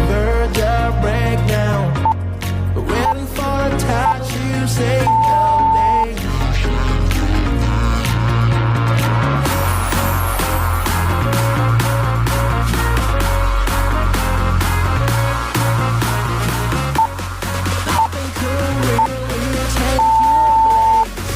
verge of breakdown, waiting for a touch, you say no, babe. Nothing could really take your place.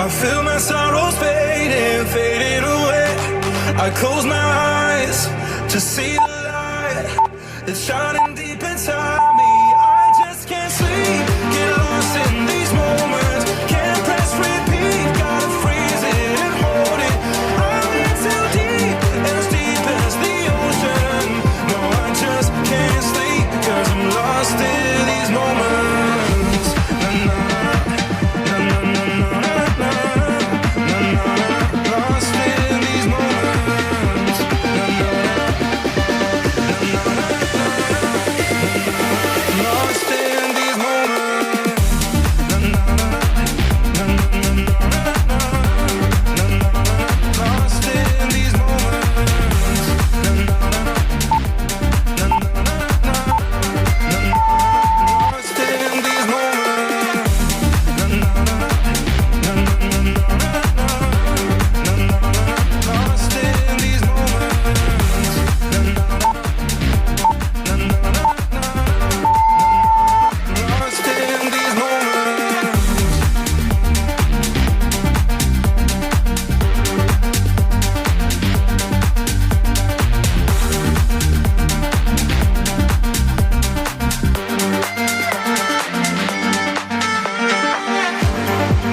I feel my sorrows fading, fading away. I close my eyes to see the light that's shining deep inside me. I just can't sleep, get lost in these moments. Can't press repeat, gotta freeze it and hold it. I'm in too deep as the ocean. No, I just can't sleep, cause I'm lost in these moments. Na, na, na, na, na, na, na, na, na, na, lost in these moments. Na, na, na, na, na, na, lost in these moments. Na, na, na, na, na, na, na, na, na, lost in these moments. Na, na, na, na, na, na, lost in these moments. Lost in these moments. Lost in these moments.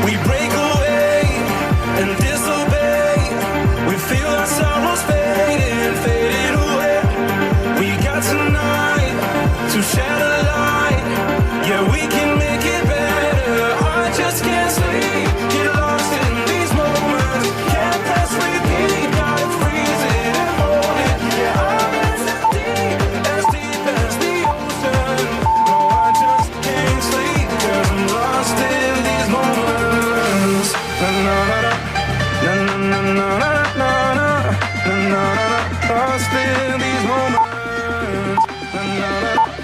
We break away and disobey. We feel our sorrows fading, fading away. We got tonight to shed a light. Yeah, we can make it better. I just can't sleep, get lost in these moments. Can't press repeat, gotta freeze it and hold it. Yeah, I'm in too deep as the ocean. No, I just can't sleep, cause I'm lost in these moments. Na na na na na na na na na na na, lost in these moments. Na na na.